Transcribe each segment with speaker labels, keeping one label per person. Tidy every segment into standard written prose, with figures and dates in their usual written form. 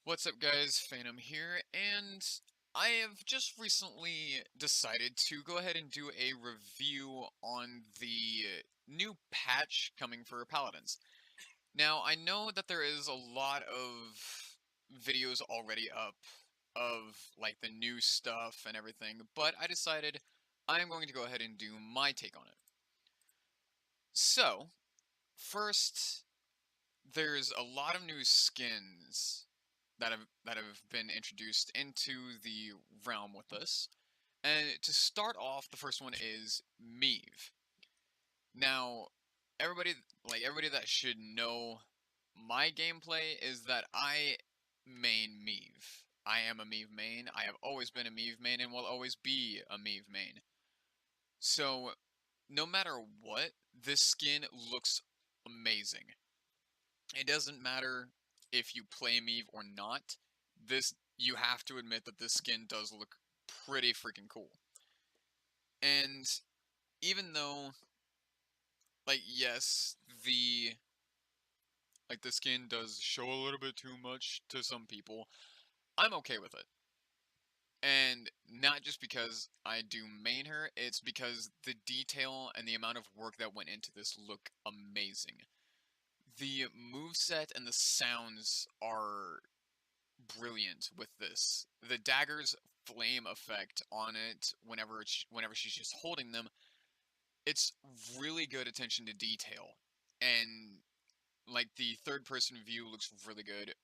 Speaker 1: What's up guys, Phantom here, and I have just recently decided to go ahead and do a review on the new patch coming for Paladins. Now, I know that there is a lot of videos already up of, like, the new stuff and everything, but I decided I'm going to go ahead and do my take on it. So, first, there's a lot of new skins that have been introduced into the realm with this. And to start off, the first one is Meve. Now, everybody that should know my gameplay is that I main Meve. I am a Meve main. I have always been a Meve main and will always be a Meve main. So, no matter what, this skin looks amazing. It doesn't matter if you play Meve or not. You have to admit that this skin does look pretty freaking cool. And even though, yes, the skin does show a little bit too much to some people, I'm okay with it. And not just because I do main her, it's because the detail and the amount of work that went into this look amazing. The moveset and the sounds are brilliant with this. The dagger's flame effect on it whenever she's just holding them, it's really good attention to detail. And like the third person view looks really good.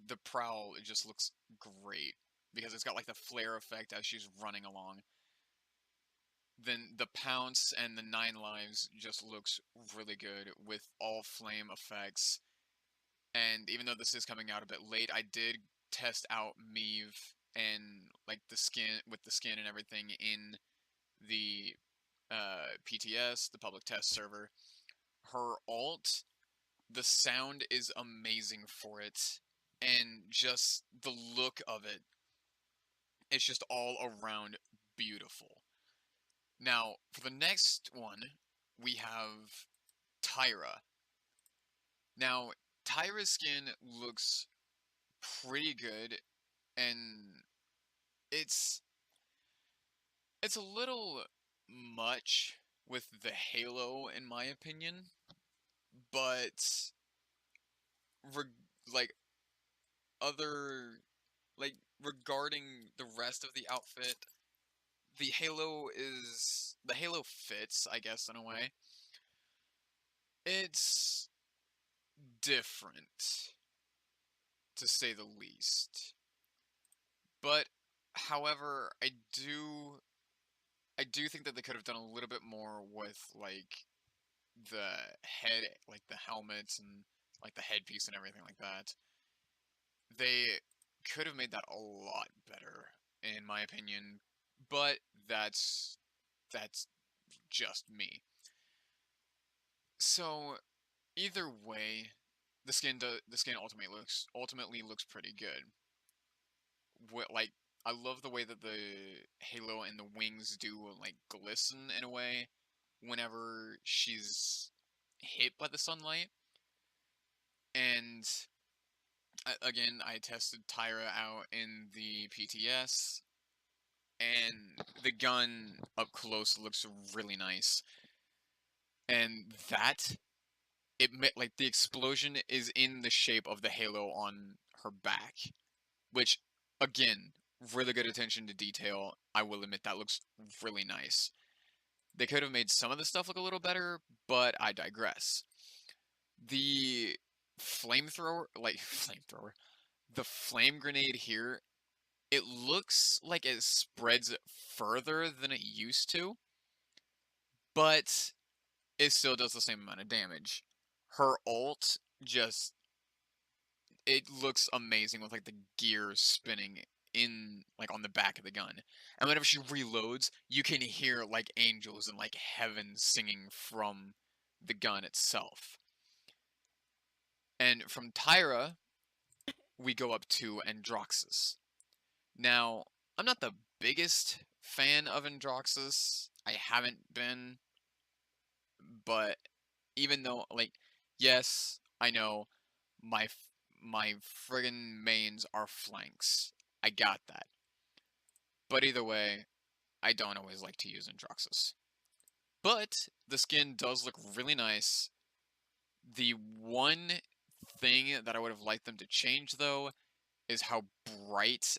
Speaker 1: The prowl, it just looks great because it's got like the flare effect as she's running along. Then the pounce and the 9 lives just looks really good with all flame effects. And even though this is coming out a bit late, I did test out Meve and like the skin and everything in the PTS, the public test server. Her alt, the sound is amazing for it, and just the look of it, it's just all around beautiful. Now, for the next one, we have Tyra. Now, Tyra's skin looks pretty good, and it's a little much with the halo in my opinion, but like other regarding the rest of the outfit, the halo fits, I guess, in a way. It's different, to say the least. But however, I do think that they could have done a little bit more with like the head, like the helmets and like the headpiece and everything like that. They could have made that a lot better, in my opinion, but that's just me. So either way, the skin ultimately looks pretty good. Like, I love the way that the halo and the wings do like glisten in a way whenever she's hit by the sunlight. And again, I tested Tyra out in the PTS, and the gun up close looks really nice. And like the explosion is in the shape of the halo on her back, which again, really good attention to detail. I will admit that looks really nice. They could have made some of the stuff look a little better, but I digress. The the flame grenade here, it looks like it spreads further than it used to, but it still does the same amount of damage. Her ult just, it looks amazing with like the gears spinning in like on the back of the gun. And whenever she reloads, you can hear like angels and like heaven singing from the gun itself. And from Tyra, we go up to Androxus. Now, I'm not the biggest fan of Androxus. I haven't been, but even though, like, yes, I know my friggin' mains are flanks. I got that. But either way, I don't always like to use Androxus. But the skin does look really nice. The one thing that I would have liked them to change, though, is how bright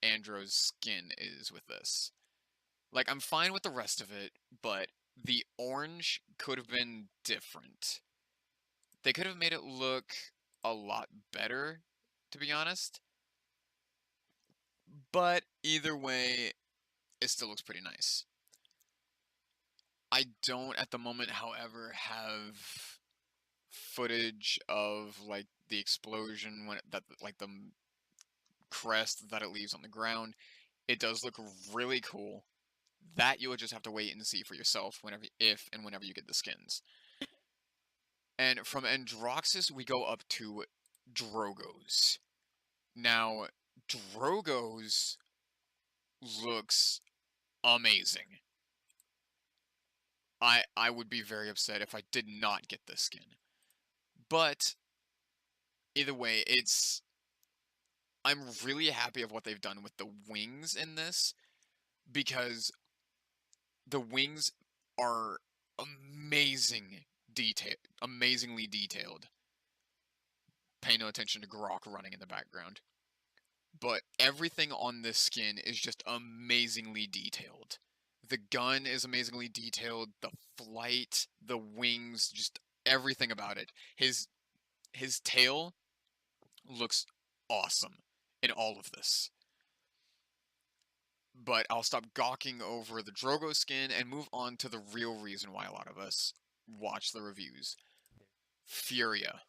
Speaker 1: Andro's skin is with this. Like, I'm fine with the rest of it, but the orange could have been different. They could have made it look a lot better, to be honest. But either way, it still looks pretty nice. I don't, at the moment, however, have footage of, like, the explosion when like, the crest that it leaves on the ground. It does look really cool. That you would just have to wait and see for yourself if and whenever you get the skins. And from Androxus, we go up to Drogoz. Now, Drogoz looks amazing. I would be very upset if I did not get this skin. But either way, I'm really happy of what they've done with the wings in this, because the wings are amazingly detailed. Pay no attention to Grok running in the background. But everything on this skin is just amazingly detailed. The gun is amazingly detailed, the flight, the wings, just everything about it. His tail looks awesome in all of this. But I'll stop gawking over the Drogo skin and move on to the real reason why a lot of us watch the reviews. Furia.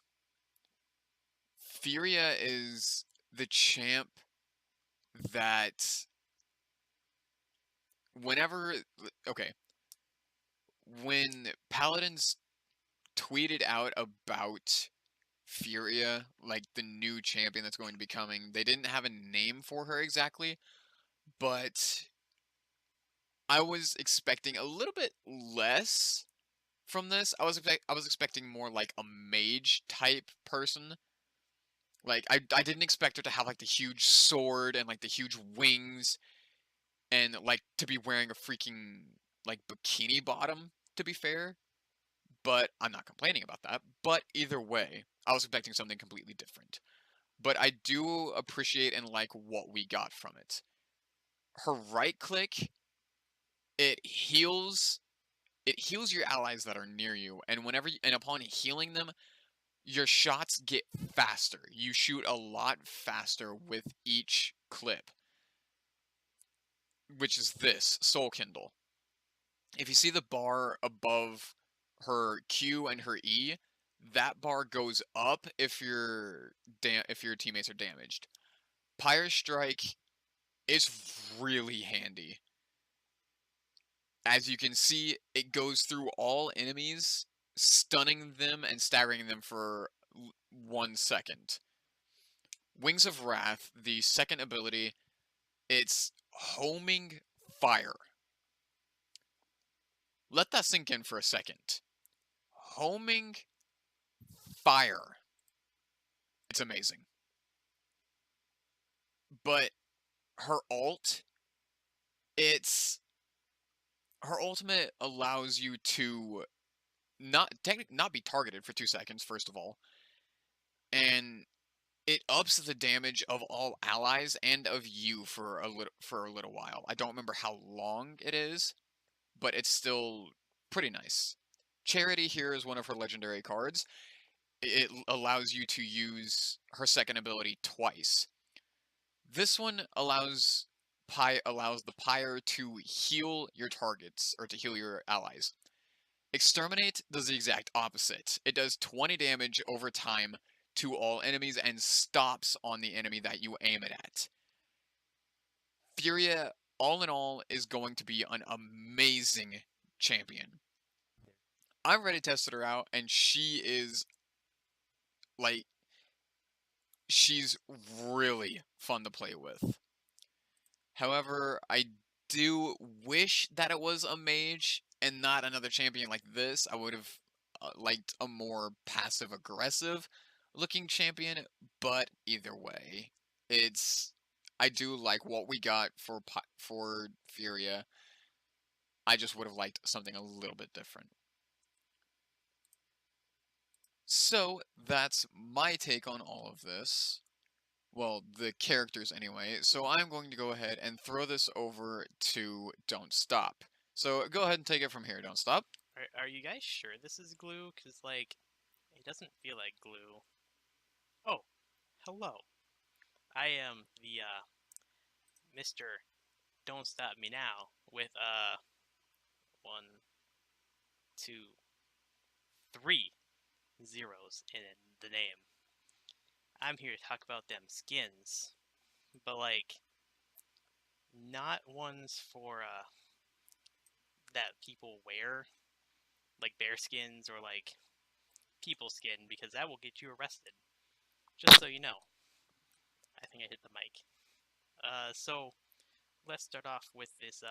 Speaker 1: Furia is the champ that okay, when Paladins tweeted out about Furia, like the new champion that's going to be coming, they didn't have a name for her exactly, but I was expecting a little bit less from this. I was expecting more like a mage type person. Like I didn't expect her to have like the huge sword and like the huge wings and like to be wearing a freaking like bikini bottom, to be fair. But I'm not complaining about that. But either way, I was expecting something completely different. But I do appreciate and like what we got from it. Her right click, it heals your allies that are near you, and and upon healing them, your shots get faster. You shoot a lot faster with each clip, which is this Soul Kindle. If you see the bar above her Q and her E, that bar goes up if your teammates are damaged. Pyre Strike is really handy. As you can see, it goes through all enemies, stunning them and staggering them for 1 second. Wings of Wrath, the second ability, it's homing fire. Let that sink in for a second. Homing fire. It's amazing. But her her ultimate allows you to not be targeted for 2 seconds, first of all. And it ups the damage of all allies and of you for a little while. I don't remember how long it is, but it's still pretty nice. Charity here is one of her legendary cards. It allows you to use her second ability twice. This one allows the pyre to heal your targets, or to heal your allies. Exterminate does the exact opposite. It does 20 damage over time to all enemies and stops on the enemy that you aim it at. Furia, all in all, is going to be an amazing champion. I've already tested her out, and she is, like, she's really fun to play with. However, I do wish that it was a mage and not another champion like this. I would have liked a more passive-aggressive looking champion, but either way, it's I do like what we got for Furia. I just would have liked something a little bit different. So that's my take on all of this. Well, the characters anyway. So I'm going to go ahead and throw this over to D0nt. So go ahead and take it from here, D0nt.
Speaker 2: Are you guys sure this is glue? Because, like, it doesn't feel like glue. Oh, hello. I am the, Mr. Don't Stop Me Now with, one, two, three zeros in the name. I'm here to talk about them skins, but, like, not ones for, that people wear, like bear skins or, like, people skin, because that will get you arrested. Just so you know. I think I hit the mic. So let's start off with this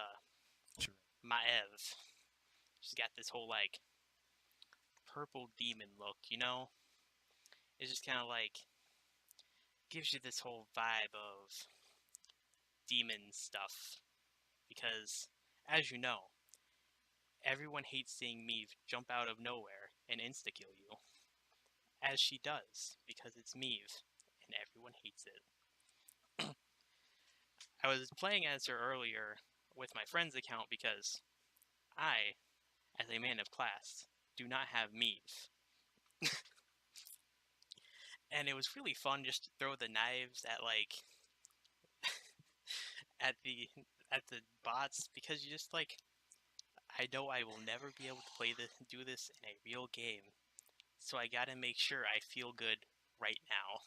Speaker 2: Maev. She's got this whole like purple demon look, you know? It's just kind of like gives you this whole vibe of demon stuff because as you know, everyone hates seeing Meave jump out of nowhere and insta-kill you. As she does, because it's Meave, and everyone hates it. I was playing as her earlier with my friend's account because I, as a man of class, do not have Meave. And it was really fun just to throw the knives at like at the at the bots because you just like I know I will never be able to do this in a real game. So I gotta make sure I feel good right now.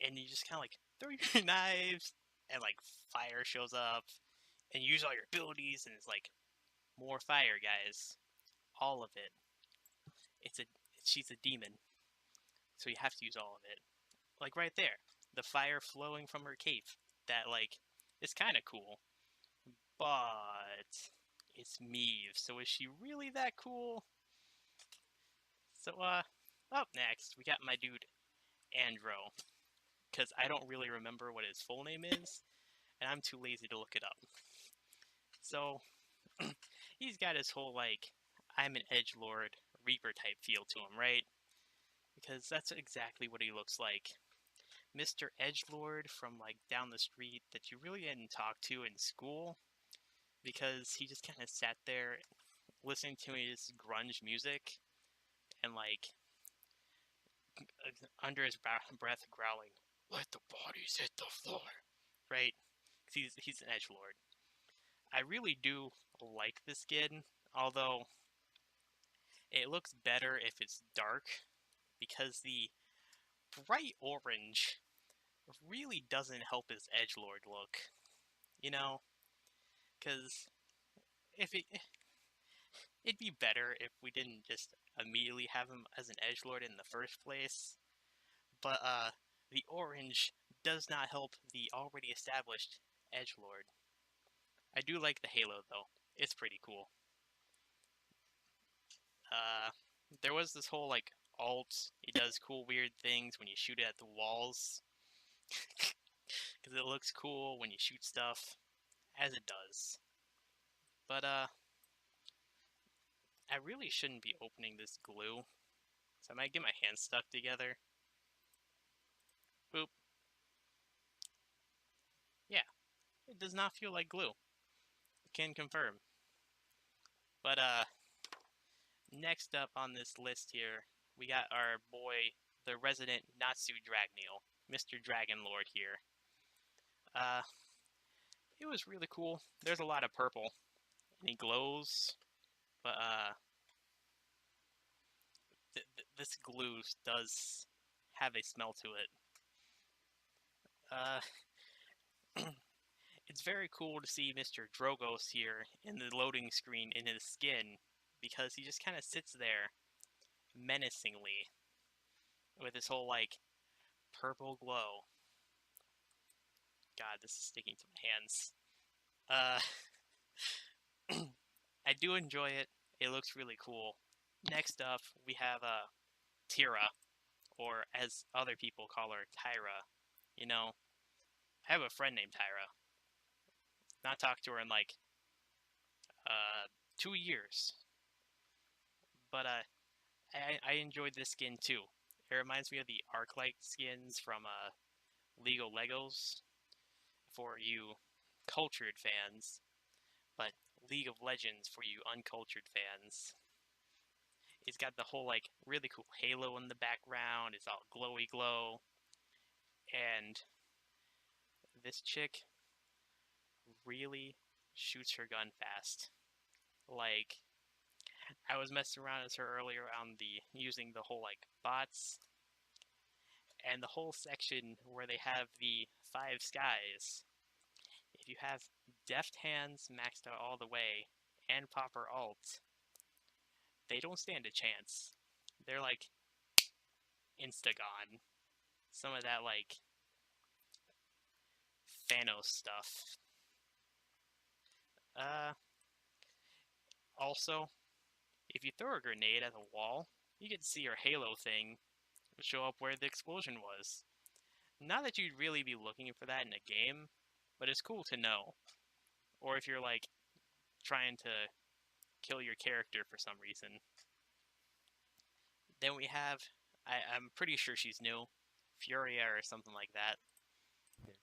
Speaker 2: And you just kinda like throw your knives and like fire shows up and you use all your abilities and it's like more fire guys. All of it. It's a she's a demon. So you have to use all of it. Like right there. The fire flowing from her cape. That like is kinda cool. But it's Meave, so is she really that cool? So, up next, we got my dude, Andro, because I don't really remember what his full name is, and I'm too lazy to look it up. So, he's got his whole, like, I'm an edgelord, Reaper type feel to him, right? Because that's exactly what he looks like. Mr. Edgelord from, like, down the street that you really didn't talk to in school, because he just kind of sat there listening to his grunge music and like under his breath growling, "Let the bodies hit the floor," right? Because he's an edge lord. I really do like this skin, although it looks better if it's dark because the bright orange really doesn't help his edge lord look. You know, because if it'd be better if we didn't just immediately have him as an edge lord in the first place. But the orange does not help the already established edgelord. I do like the halo though; it's pretty cool. Uh, there was this whole like alt. It does cool weird things when you shoot it at the walls because it looks cool when you shoot stuff, as it does. But I really shouldn't be opening this glue, so I might get my hands stuck together. Boop. Yeah, it does not feel like glue. Can confirm. But next up on this list here, we got our boy, the resident Natsu Dragneel, Mr. Dragon Lord here. Uh, it was really cool. There's a lot of purple, and he glows, but this glue does have a smell to it. Uh, it's very cool to see Mr. Drogos here in the loading screen in his skin, because he just kind of sits there menacingly with his whole like purple glow. God, this is sticking to my hands. I do enjoy it. It looks really cool. Next up, we have Tira, or as other people call her, Tyra. You know, I have a friend named Tyra. Not talked to her in like 2 years, but I enjoyed this skin too. It reminds me of the Arc-Light skins from League of Legos for you cultured fans, but League of Legends for you uncultured fans. It's got the whole like really cool halo in the background. It's all glowy glow, and this chick really shoots her gun fast. Like, I was messing around as her earlier on the using the whole like bots and the whole section where they have the 5 skies. If you have deft hands maxed out all the way and proper ult, they don't stand a chance. They're like insta-gone. Some of that like Thanos stuff. Also, if you throw a grenade at a wall, you get to see your halo thing show up where the explosion was. Not that you'd really be looking for that in a game, but it's cool to know. Or if you're like trying to kill your character for some reason. Then we have, I'm pretty sure she's new, Furia or something like that.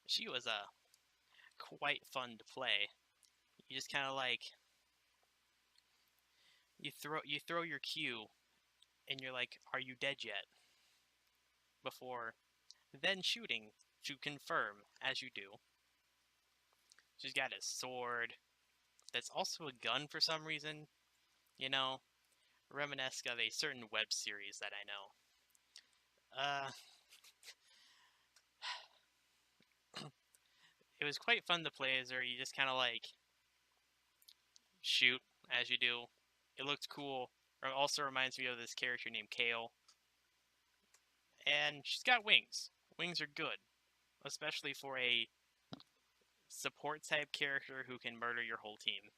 Speaker 2: She was quite fun to play. You just kind of like you throw your Q, and you're like, are you dead yet? Before then shooting to confirm as you do. She's got a sword that's also a gun for some reason. You know, reminiscent of a certain web series that I know. It was quite fun to play as her. You just kind of like shoot as you do. It looked cool. It also reminds me of this character named Kale. And she's got wings. Wings are good, especially for a support type character who can murder your whole team.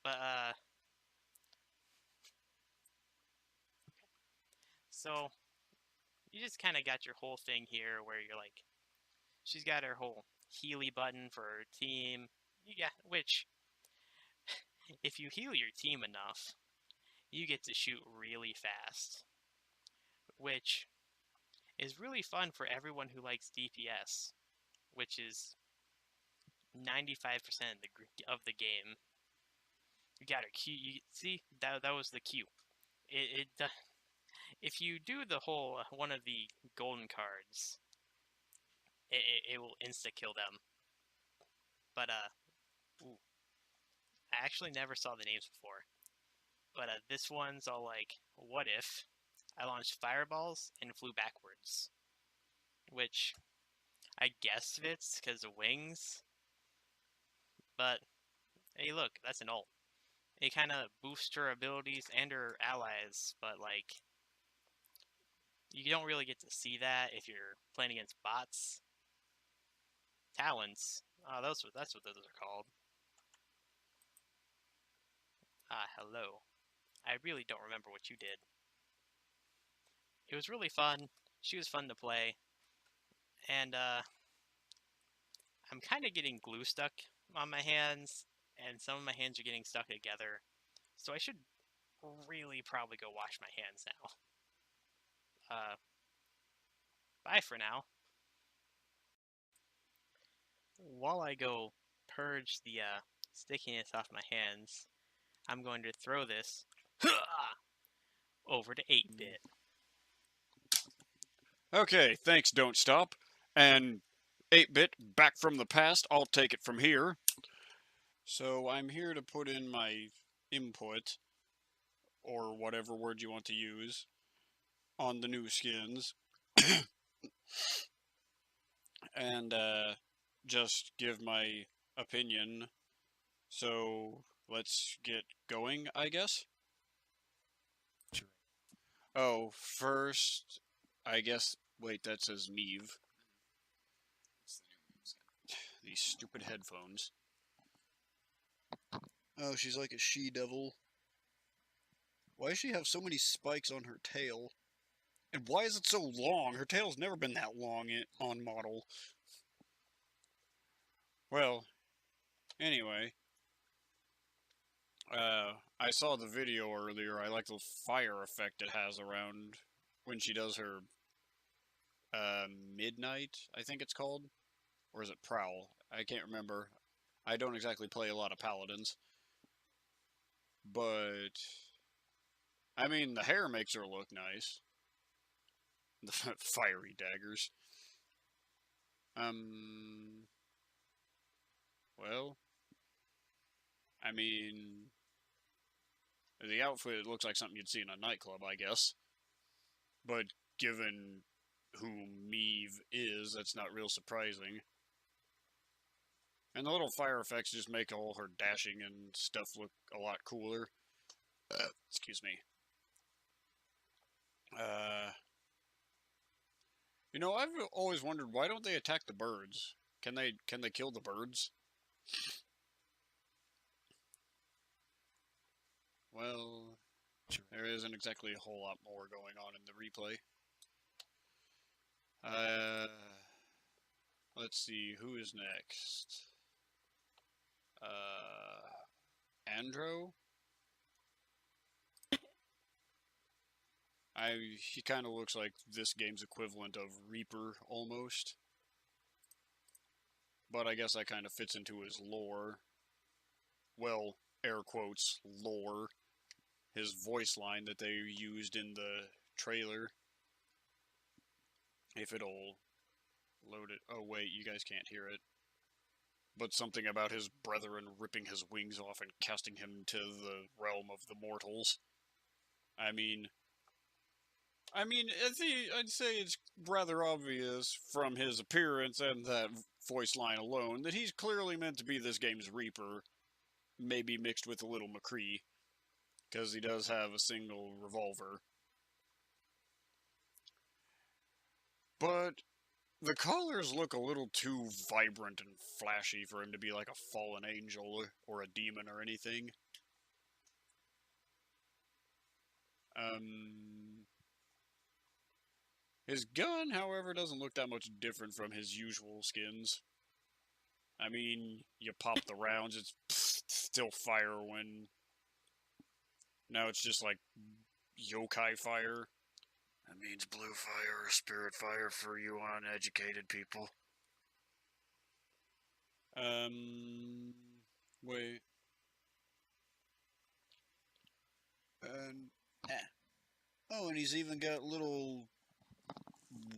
Speaker 2: But so you just kind of got your whole thing here where you're like, she's got her whole Healy button for her team. Which, if you heal your team enough, you get to shoot really fast. Which is really fun for everyone who likes DPS, which is 95% of the game. You got her Q. You see that was the Q. If you do the whole one of the golden cards, it will insta kill them. But ooh, I actually never saw the names before. But this one's all like, what if I launched fireballs and flew backwards? Which I guess fits because of wings. But hey, look, that's an ult. It kind of boosts her abilities and her allies, but like, you don't really get to see that if you're playing against bots. Talents. Oh, that's what those are called. Hello. I really don't remember what you did. It was really fun. She was fun to play. And, I'm kind of getting glue stuck on my hands, and some of my hands are getting stuck together. So I should really probably go wash my hands now. Bye for now. While I go purge the stickiness off my hands, I'm going to throw this over to 8-bit.
Speaker 3: Okay, thanks, D0nt. And 8-bit, back from the past, I'll take it from here. So I'm here to put in my input, or whatever word you want to use, on the new skins. And just give my opinion. So let's get going, I guess. Oh, first, I guess. Wait, that says Neve. These stupid headphones. Oh, she's like a she-devil. Why does she have so many spikes on her tail? And why is it so long? Her tail's never been that long on model. Well, anyway, I saw the video earlier. I like the fire effect it has around when she does her midnight, I think it's called, or is it prowl? I can't remember. I don't exactly play a lot of paladins, but I mean the hair makes her look nice. The fiery daggers. Well, I mean, the outfit looks like something you'd see in a nightclub, I guess. But given who Meve is, that's not real surprising. And the little fire effects just make all her dashing and stuff look a lot cooler. Excuse me. You know, I've always wondered, why don't they attack the birds? Can they kill the birds? Well, there isn't exactly a whole lot more going on in the replay. Let's see, who is next? Andro? He kind of looks like this game's equivalent of Reaper, almost. But I guess that kind of fits into his lore. Well, air quotes, lore. His voice line that they used in the trailer. If it'll load it. Oh, wait, you guys can't hear it. But something about his brethren ripping his wings off and casting him to the realm of the mortals. I mean, I'd say it's rather obvious from his appearance and that voice line alone that he's clearly meant to be this game's Reaper, maybe mixed with a little McCree, because he does have a single revolver. But the colors look a little too vibrant and flashy for him to be like a fallen angel or a demon or anything. His gun, however, doesn't look that much different from his usual skins. I mean, you pop the rounds, it's still fire when... Now it's just like yokai fire. That means blue fire or spirit fire for you uneducated people. Wait. Oh, and he's even got little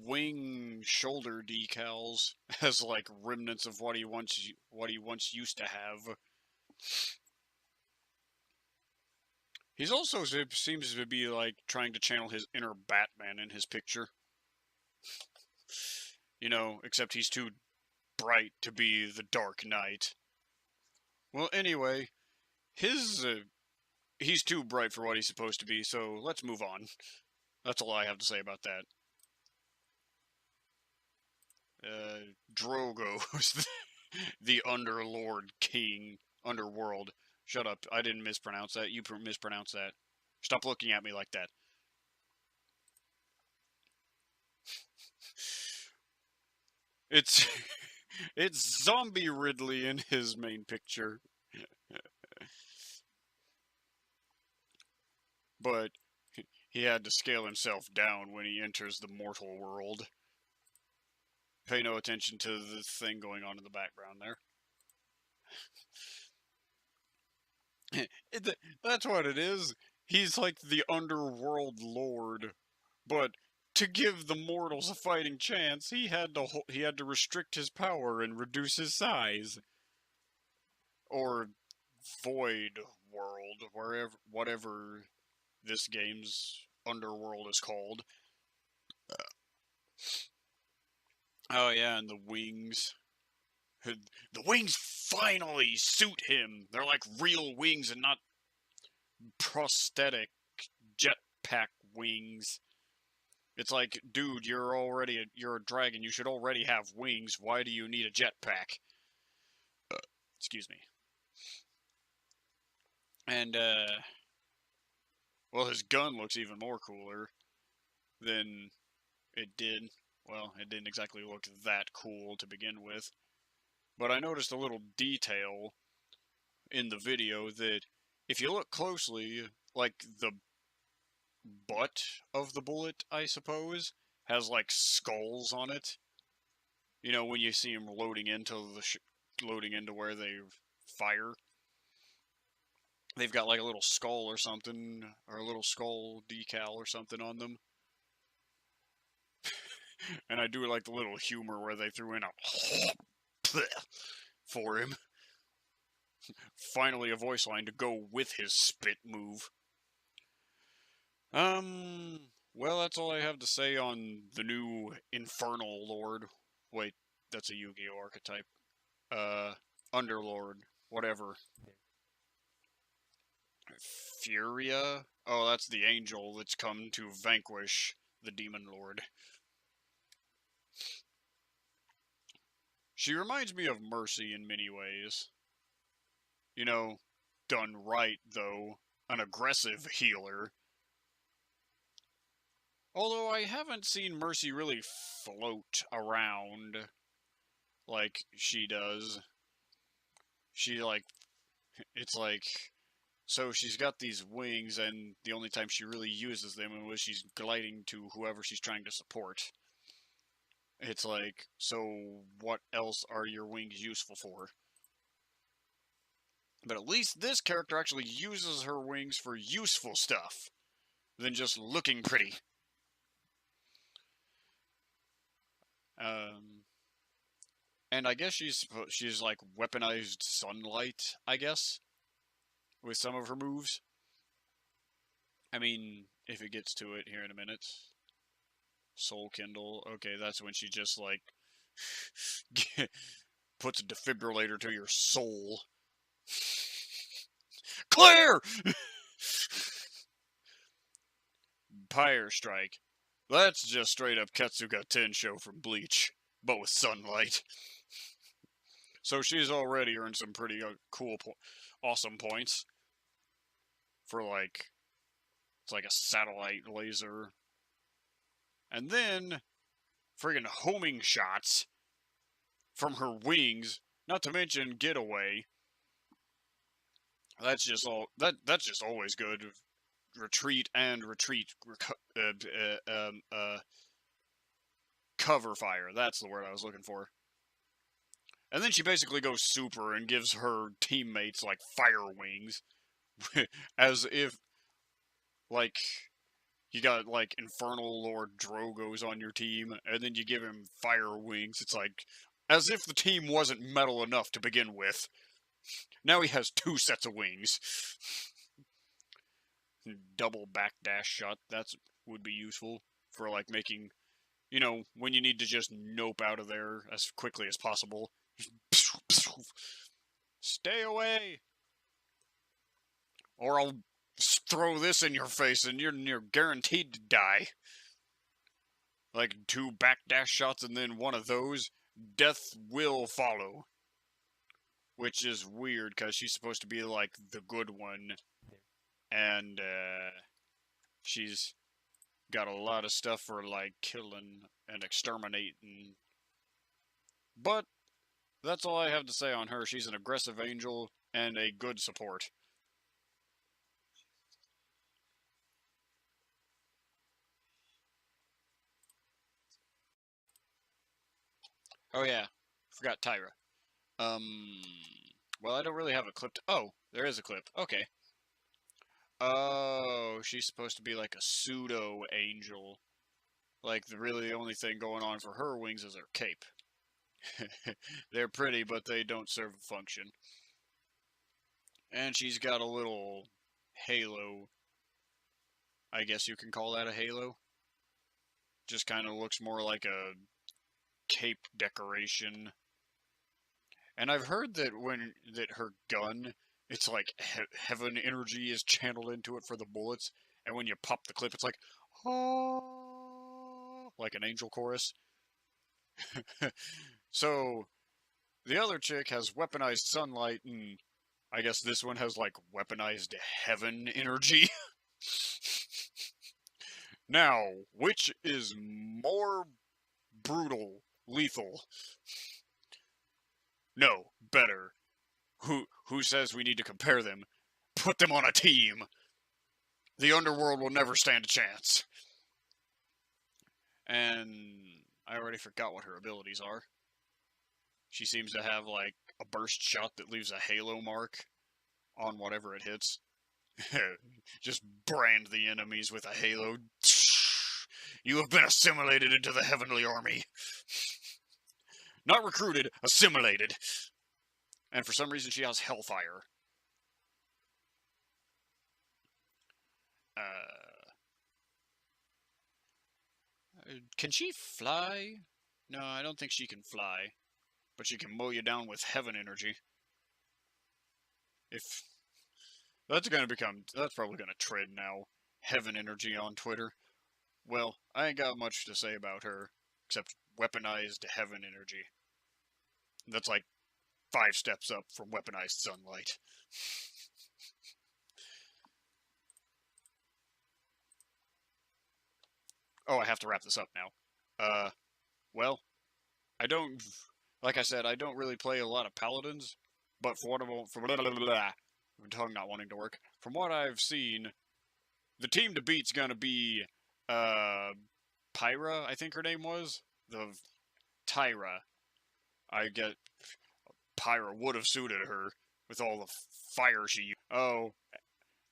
Speaker 3: wing shoulder decals as like remnants of what he once used to have. He's also seems to be like trying to channel his inner Batman in his picture. You know, except he's too bright to be the Dark Knight. Well, anyway, he's too bright for what he's supposed to be, so let's move on. That's all I have to say about that. Drogo's the Underlord King, Underworld. Shut up, I didn't mispronounce that, you mispronounced that. Stop looking at me like that. It's Zombie Ridley in his main picture. But he had to scale himself down when he enters the mortal world. Pay no attention to the thing going on in the background there. That's what it is. He's like the underworld lord. But to give the mortals a fighting chance, he had to restrict his power and reduce his size. Or void world, whatever this game's underworld is called. Oh yeah, and the wings. The wings finally suit him. They're like real wings and not prosthetic jetpack wings. It's like, dude, you're a dragon. You should already have wings. Why do you need a jetpack? Excuse me. And well, his gun looks even more cooler. than it did. Well, it didn't exactly look that cool to begin with. But I noticed a little detail in the video that if you look closely, like the butt of the bullet, I suppose, has like skulls on it. You know, when you see them loading into loading into where they fire, they've got like a little skull or something, or a little skull decal or something on them. And I do like the little humor where they threw in a for him. Finally, a voice line to go with his spit move. Well, that's all I have to say on the new Infernal Lord. Wait, that's a Yu-Gi-Oh archetype. Underlord, whatever. Furia? Oh, that's the angel that's come to vanquish the Demon Lord. She reminds me of Mercy in many ways. You know, done right, though. An aggressive healer. Although I haven't seen Mercy really float around like she does. She, like, it's like, so she's got these wings, and the only time she really uses them is when she's gliding to whoever she's trying to support. It's like, so what else are your wings useful for? But at least this character actually uses her wings for useful stuff than just looking pretty. And I guess she's like weaponized sunlight, I guess, with some of her moves. I mean, if it gets to it here in a minute. Soul Kindle. Okay, that's when she just like puts a defibrillator to your soul. Clear! Pyre Strike. That's just straight up Katsuga Tensho from Bleach, but with sunlight. So she's already earned some pretty cool, awesome points for like, it's like a satellite laser. And then, friggin' homing shots from her wings, not to mention Getaway. That's just that's just always good. Retreat and cover fire. That's the word I was looking for. And then she basically goes super and gives her teammates, like, fire wings. As if, like, you got, like, Infernal Lord Drogo's on your team, and then you give him fire wings. It's like, as if the team wasn't metal enough to begin with. Now he has 2 sets of wings. Double backdash shot, that would be useful for, like, making, you know, when you need to just nope out of there as quickly as possible. Stay away! Or I'll throw this in your face and you're guaranteed to die. Like 2 backdash shots and then one of those, death will follow. Which is weird, because she's supposed to be like the good one. And she's got a lot of stuff for like killing and exterminating. But that's all I have to say on her. She's an aggressive angel and a good support. Oh yeah, forgot Tyra. Well, I don't really have a clip to... Oh, there is a clip. Okay. Oh, she's supposed to be like a pseudo-angel. Like, the only thing going on for her wings is her cape. They're pretty, but they don't serve a function. And she's got a little halo. I guess you can call that a halo. Just kind of looks more like a cape decoration. And I've heard that that her gun, it's like heaven energy is channeled into it for the bullets, and when you pop the clip, it's like, oh, like an angel chorus. So the other chick has weaponized sunlight, and I guess this one has like weaponized heaven energy. Now, which is more brutal, lethal? No, better. Who says we need to compare them? Put them on a team. The underworld will never stand a chance. And I already forgot what her abilities are. She seems to have like a burst shot that leaves a halo mark on whatever it hits. Just brand the enemies with a halo. You have been assimilated into the heavenly army. Not recruited, assimilated. And for some reason she has Hellfire. Can she fly? No, I don't think she can fly. But she can mow you down with heaven energy. If that's probably gonna trend now. Heaven energy on Twitter. Well, I ain't got much to say about her, except weaponized heaven energy. That's like 5 steps up from weaponized sunlight. Oh, I have to wrap this up now. Well, like I said, I don't really play a lot of Paladins, but my tongue not wanting to work. From what I've seen, the team to beat's gonna be, Pyra, I think her name was? Tyra. I get, Pyra would have suited her with all the fire she used. Oh,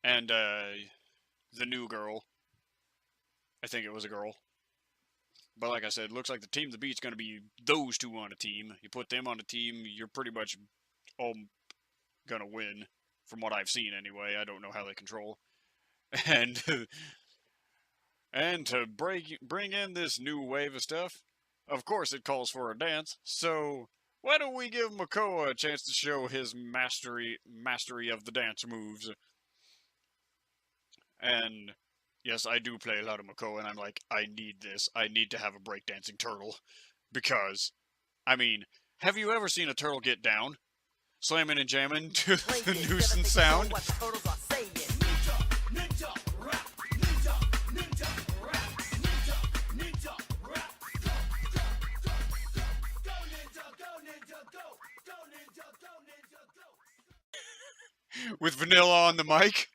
Speaker 3: and, the new girl. I think it was a girl. But like I said, looks like the team to beat's gonna be those two on a team. You put them on a team, you're pretty much all gonna win. From what I've seen anyway. I don't know how they control. And and to bring in this new wave of stuff, of course it calls for a dance. So why don't we give Makoa a chance to show his mastery of the dance moves? And yes, I do play a lot of Makoa, and I'm like, I need this. I need to have a breakdancing turtle. Because, I mean, have you ever seen a turtle get down? Slamming and jamming to the nuisance sound? With Vanilla on the mic?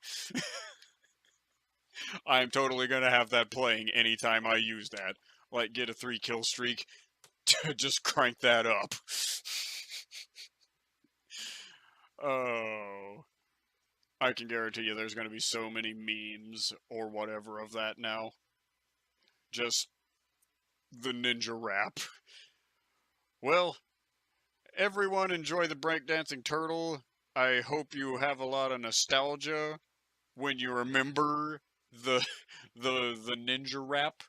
Speaker 3: I'm totally gonna have that playing anytime I use that. Like, get a 3-kill streak, just crank that up. Oh. I can guarantee you there's gonna be so many memes or whatever of that now. Just the ninja rap. Well, everyone enjoy the breakdancing turtle. I hope you have a lot of nostalgia when you remember the ninja rap,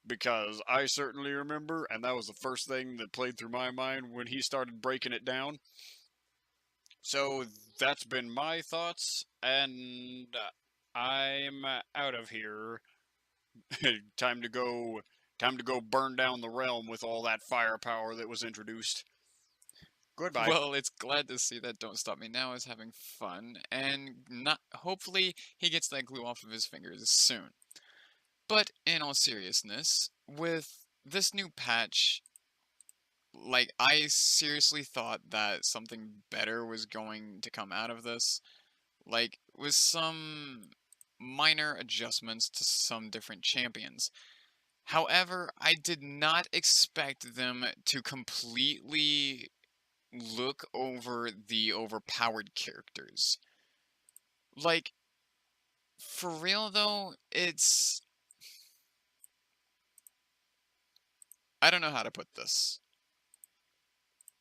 Speaker 3: because I certainly remember, and that was the first thing that played through my mind when he started breaking it down. So that's been my thoughts, and I'm out of here. Time to go burn down the realm with all that firepower that was introduced. Goodbye.
Speaker 1: Well, it's glad to see that Don't Stop Me Now is having fun, and hopefully he gets that glue off of his fingers soon. But in all seriousness, with this new patch, like, I seriously thought that something better was going to come out of this. Like, with some minor adjustments to some different champions. However, I did not expect them to completely look over the overpowered characters. Like, for real though, I don't know how to put this.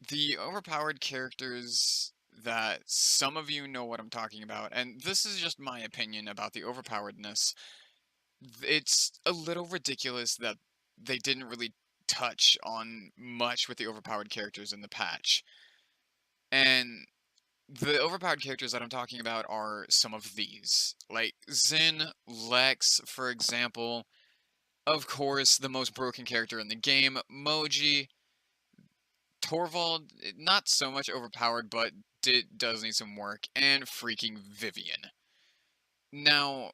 Speaker 1: The overpowered characters that some of you know what I'm talking about, and this is just my opinion about the overpoweredness. It's a little ridiculous that they didn't really touch on much with the overpowered characters in the patch. And the overpowered characters that I'm talking about are some of these. Like Xin, Lex, for example. Of course, the most broken character in the game, Moji. Torvald, not so much overpowered, but does need some work. And freaking Vivian. Now,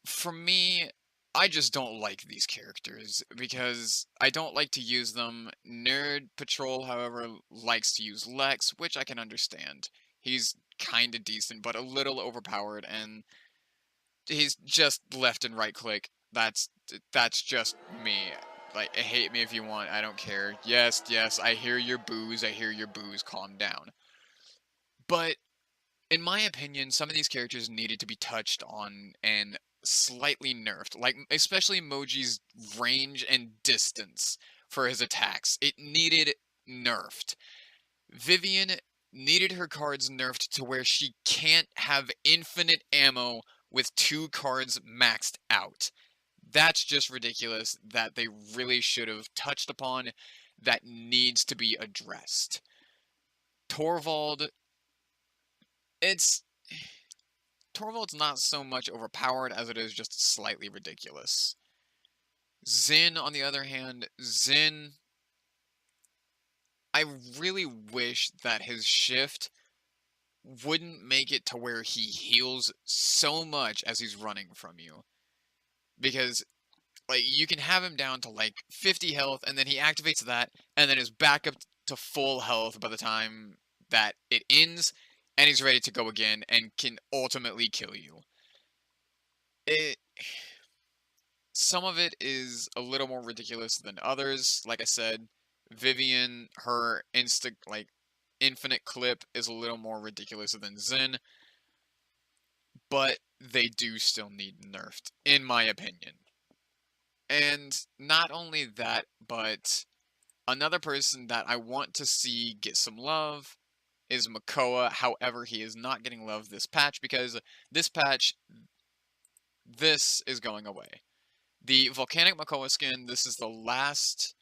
Speaker 1: for me, I just don't like these characters because I don't like to use them. Nerd Patrol, however, likes to use Lex, which I can understand. He's kind of decent, but a little overpowered, and he's just left and right click. That's just me. Like, hate me if you want. I don't care. Yes, yes, I hear your boos. I hear your boos. Calm down. But in my opinion, some of these characters needed to be touched on and slightly nerfed. Like, especially Moji's range and distance for his attacks. It needed nerfed. Vivian needed her cards nerfed to where she can't have infinite ammo with 2 cards maxed out. That's just ridiculous that they really should have touched upon. That needs to be addressed. Torvald, it's Torvald's not so much overpowered as it is just slightly ridiculous. Zin, on the other hand, Zin, I really wish that his shift wouldn't make it to where he heals so much as he's running from you. Because, like, you can have him down to, like, 50 health, and then he activates that, and then is back up to full health by the time that it ends, and he's ready to go again, and can ultimately kill you. Some of it is a little more ridiculous than others. Like I said, Vivian, her infinite clip is a little more ridiculous than Zin, but they do still need nerfed, in my opinion. And not only that, but another person that I want to see get some love is Makoa. However, he is not getting love this patch because this patch, this is going away. The Volcanic Makoa skin, this is the last,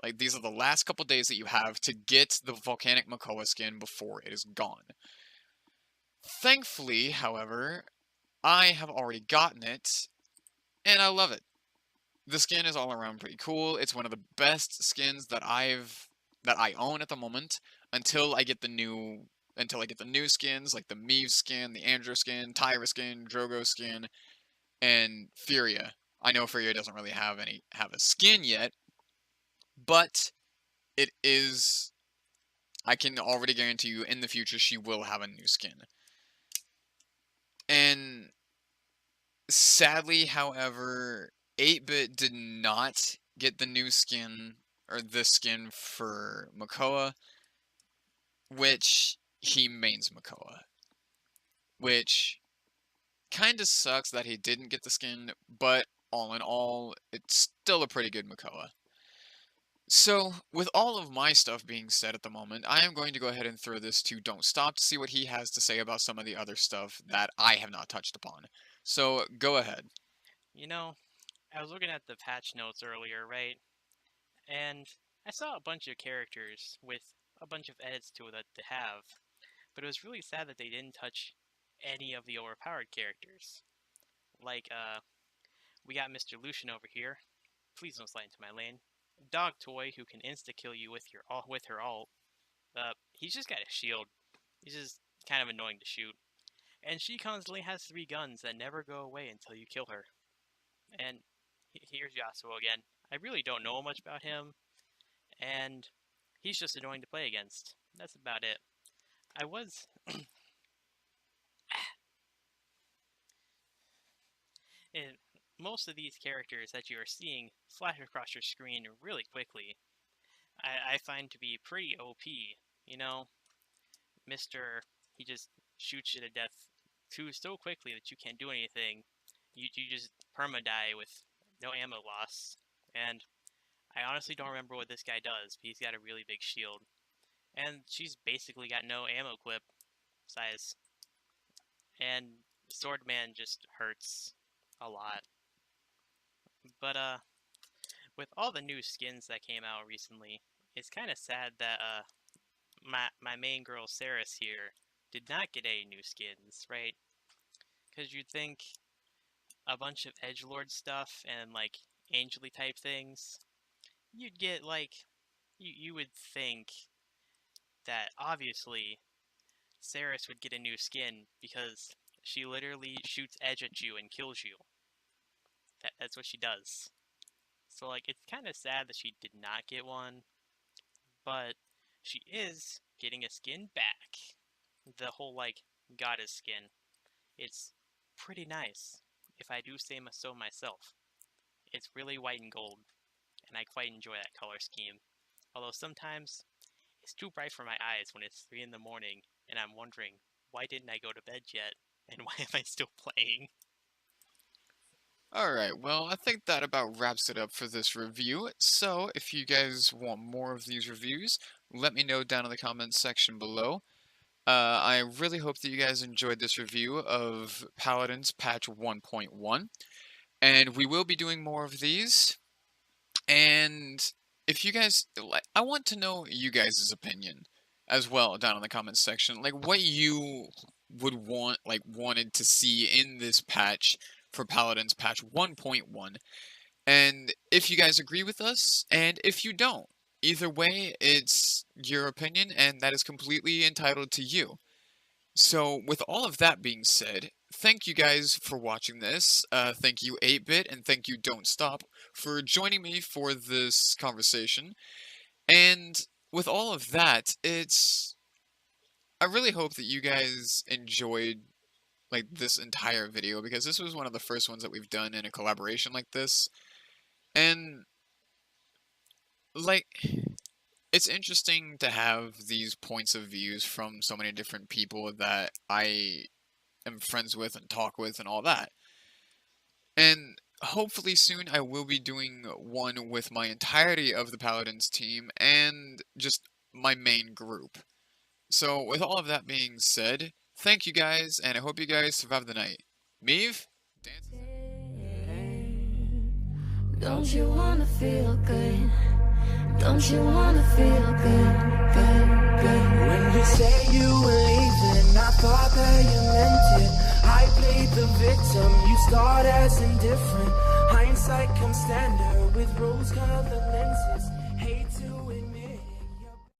Speaker 1: like, these are the last couple days that you have to get the Volcanic Makoa skin before it is gone. Thankfully, however, I have already gotten it, and I love it. The skin is all around pretty cool. It's one of the best skins that I own at the moment until I get the new skins like the Meve skin, the Andrew skin, Tyra skin, Drogo skin, and Furia. I know Furia doesn't really have a skin yet, but it is. I can already guarantee you in the future she will have a new skin. And sadly, however, 8-bit did not get the new skin, or this skin for Makoa, which he mains Makoa. Which kinda sucks that he didn't get the skin, but all in all, it's still a pretty good Makoa. So, with all of my stuff being said at the moment, I am going to go ahead and throw this to D0nt to see what he has to say about some of the other stuff that I have not touched upon. So, go ahead.
Speaker 2: You know, I was looking at the patch notes earlier, right? And I saw a bunch of characters with a bunch of edits to it that they have, but it was really sad that they didn't touch any of the overpowered characters. Like, we got Mr. Lucian over here. Please don't slide into my lane. Dog Toy, who can insta-kill you with her ult. He's just got a shield. He's just kind of annoying to shoot. And she constantly has 3 guns that never go away until you kill her. And here's Yasuo again. I really don't know much about him, and he's just annoying to play against. That's about it. I was... And most of these characters that you are seeing flash across your screen really quickly, I find to be pretty OP. You know, he just shoots you to death so quickly that you can't do anything. You just perma-die with no ammo loss. And I honestly don't remember what this guy does, but he's got a really big shield. And she's basically got no ammo clip size. And Swordman just hurts a lot. But with all the new skins that came out recently, it's kind of sad that my main girl Saris here did not get any new skins, right? Because you'd think a bunch of edgelord stuff and like angely type things, you'd get like you would think that obviously Saris would get a new skin because she literally shoots edge at you and kills you. That's what she does. So, like, it's kind of sad that she did not get one, but she is getting a skin back. The whole, like, goddess skin. It's pretty nice, if I do say so myself. It's really white and gold, and I quite enjoy that color scheme. Although sometimes, it's too bright for my eyes when it's 3 in the morning, and I'm wondering, why didn't I go to bed yet, and why am I still playing?
Speaker 1: Alright, well, I think that about wraps it up for this review. So, if you guys want more of these reviews, let me know down in the comments section below. I really hope that you guys enjoyed this review of Paladins patch 1.1, and we will be doing more of these. And if you guys, I want to know you guys' opinion as well down in the comments section, like what you would wanted to see in this patch for Paladins patch 1.1, and if you guys agree with us, and if you don't. Either way, it's your opinion, and that is completely entitled to you. So, with all of that being said, thank you guys for watching this. Thank you 8-Bit, and thank you Don't Stop for joining me for this conversation. And with all of that, I really hope that you guys enjoyed like this entire video, because this was one of the first ones that we've done in a collaboration like this. And like, it's interesting to have these points of views from so many different people that I am friends with and talk with and all that. And hopefully soon I will be doing one with my entirety of the Paladins team and just my main group. So with all of that being said, thank you guys, and I hope you guys survive the night. Meave?
Speaker 4: Don't you wanna feel good? Don't you wanna feel good, good, good? When you say you were leaving, I thought that you meant it. I played the victim, you start as indifferent. Hindsight comes standard with rose-colored lenses. Hate to admit